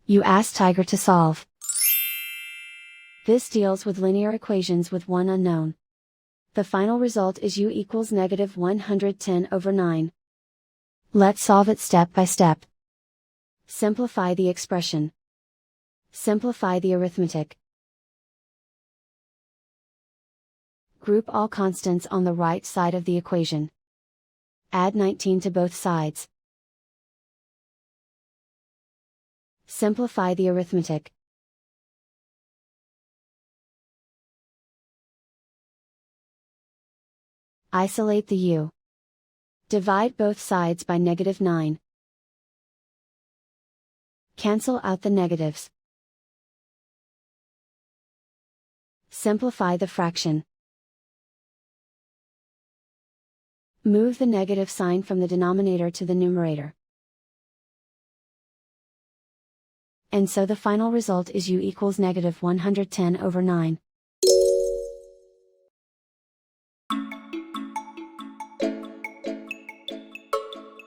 You ask Tiger to solve. This deals with linear equations with one unknown. The final result is u equals negative 110/9. Let's solve it step by step. Simplify the expression. Simplify the arithmetic. Group all constants on the right side of the equation. Add 19 to both sides. Simplify the arithmetic. Isolate the u. Divide both sides by -9. Cancel out the negatives. Simplify the fraction. Move the negative sign from the denominator to the numerator. And so the final result is u equals negative 110/9.